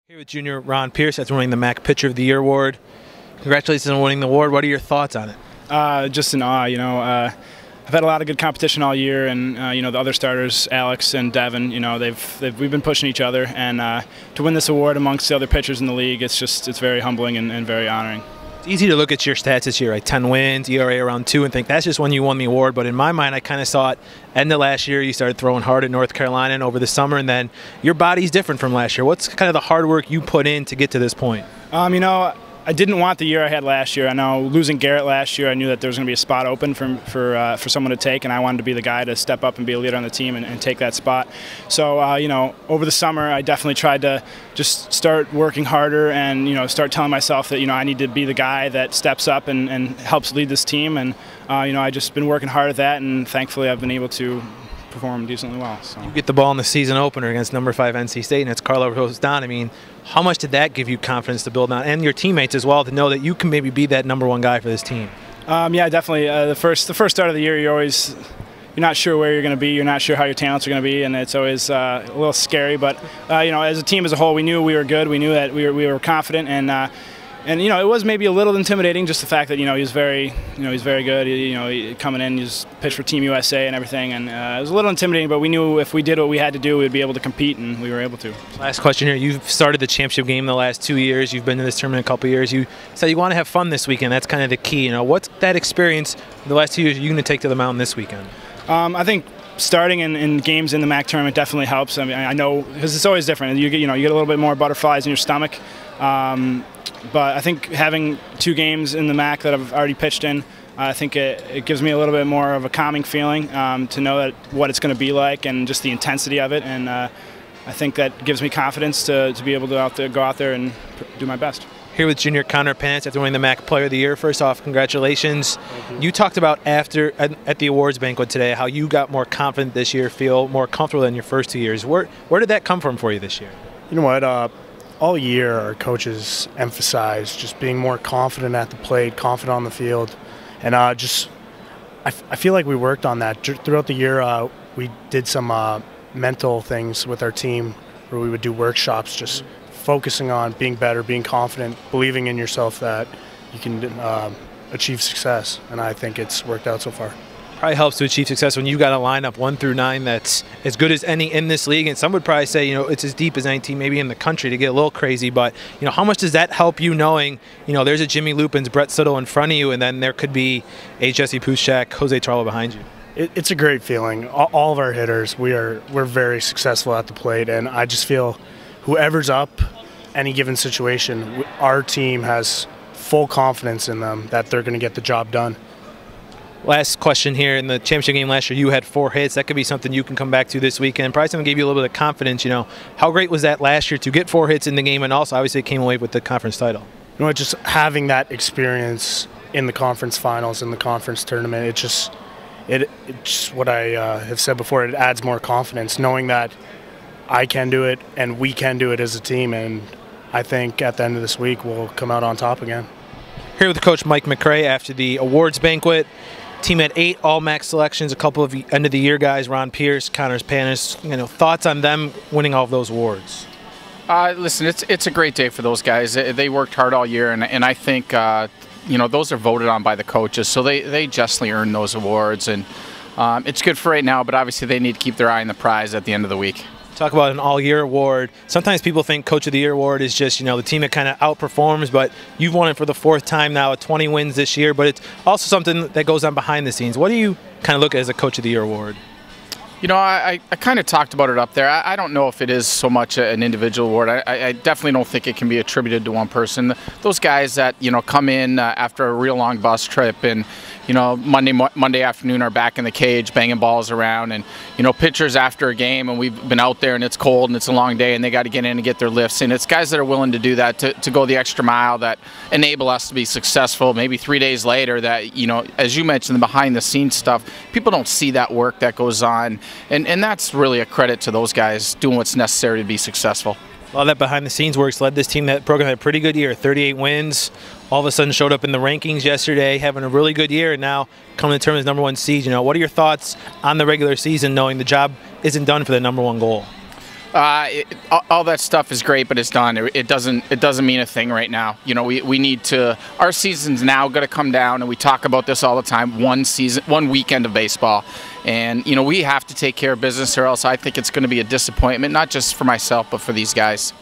Here with junior Rohn Pierce, that's winning the MAAC Pitcher of the Year award. Congratulations on winning the award. What are your thoughts on it? Just in awe, I've had a lot of good competition all year, and the other starters, Alex and Devin, we've been pushing each other, and to win this award amongst the other pitchers in the league, it's very humbling and very honoring. It's easy to look at your stats this year, right? 10 wins, ERA around 2, and think that's just when you won the award. But in my mind, I kind of saw it end of last year. You started throwing hard at North Carolina and over the summer, and then your body's different from last year. What's kind of the hard work you put in to get to this point? I didn't want the year I had last year. I know losing Garrett last year, I knew that there was going to be a spot open for someone to take, and I wanted to be the guy to step up and be a leader on the team and take that spot. So, over the summer, I definitely tried to just start working harder and, start telling myself that, I need to be the guy that steps up and helps lead this team. And, I just been working hard at that, and thankfully I've been able to perform decently well. So. You get the ball in the season opener against number 5 NC State, and it's Carlo Rosdon. I mean, how much did that give you confidence to build on, and your teammates as well, to know that you can maybe be that #1 guy for this team? Yeah, definitely. The first start of the year, you're not sure where you're going to be. You're not sure how your talents are going to be, and it's always a little scary. But as a team as a whole, we knew we were good. We knew that we were confident, and it was maybe a little intimidating, just the fact that he's very good. He coming in, he's pitched for Team USA and everything, and it was a little intimidating. But we knew if we did what we had to do, we'd be able to compete, and we were able to. Last question here: you've started the championship game the last 2 years. You've been to this tournament a couple of years. You said you want to have fun this weekend. That's kind of the key. What's that experience the last 2 years you're going to take to the mountain this weekend? I think starting in games in the MAAC tournament definitely helps. I mean, I know because it's always different. You get a little bit more butterflies in your stomach. But I think having 2 games in the MAAC that I've already pitched in, I think it gives me a little bit more of a calming feeling to know that what it's going to be like and just the intensity of it. And I think that gives me confidence to be able to go out there and do my best. Here with junior Panas after winning the MAAC Player of the Year. First off, congratulations. You talked about at the awards banquet today how you got more confident this year, feel more comfortable than your first 2 years. Where did that come from for you this year? You know what? All year, our coaches emphasize just being more confident at the plate, confident on the field, and I feel like we worked on that throughout the year. We did some mental things with our team where we would do workshops, just focusing on being better, being confident, believing in yourself that you can achieve success, and I think it's worked out so far. Probably helps to achieve success when you've got a lineup 1 through 9 that's as good as any in this league, and some would probably say it's as deep as any team maybe in the country, to get a little crazy. But how much does that help you, knowing there's a Jimmy Lupins, Brett Suttle in front of you, and then there could be a Jesse Pushak, Jose Tarlo behind you? It's a great feeling. All of our hitters, we're very successful at the plate, and I just feel whoever's up any given situation, our team has full confidence in them that they're going to get the job done. Last question here. In the championship game last year, you had 4 hits. That could be something you can come back to this weekend. Probably something gave you a little bit of confidence. How great was that last year to get 4 hits in the game, and also obviously it came away with the conference title? Just having that experience in the conference finals, in the conference tournament, it's just what I have said before. It adds more confidence, knowing that I can do it and we can do it as a team, and I think at the end of this week we'll come out on top again. Here with Coach Mike McRae after the awards banquet. Team had 8 All-MAAC selections, a couple of end-of-the-year guys, Rohn Pierce, Panas. Thoughts on them winning all of those awards? Listen, it's a great day for those guys. They worked hard all year, and I think those are voted on by the coaches, so they justly earned those awards. And it's good for right now, but obviously they need to keep their eye on the prize at the end of the week. Talk about an all-year award. Sometimes people think Coach of the Year award is just, the team that kind of outperforms, but you've won it for the 4th time now, 20 wins this year, but it's also something that goes on behind the scenes. What do you kind of look at as a Coach of the Year award? I kind of talked about it up there. I don't know if it is so much an individual award. I definitely don't think it can be attributed to one person. Those guys that, come in after a real long bus trip and, Monday afternoon are back in the cage banging balls around, and, pitchers after a game and we've been out there and it's cold and it's a long day and they got to get in and get their lifts in. It's guys that are willing to do that, to go the extra mile, that enable us to be successful maybe 3 days later, that, as you mentioned, the behind the scenes stuff, people don't see that work that goes on. And that's really a credit to those guys doing what's necessary to be successful. A lot of that behind-the-scenes work's led this team. That program had a pretty good year, 38 wins. All of a sudden showed up in the rankings yesterday, having a really good year, and now coming to term as #1 seed. What are your thoughts on the regular season, knowing the job isn't done for the #1 goal? All that stuff is great, but it's done. It doesn't mean a thing right now. You know, we need to. Our season's now going to come down, and we talk about this all the time. One weekend of baseball, and you know we have to take care of business, or else I think it's going to be a disappointment, not just for myself, but for these guys.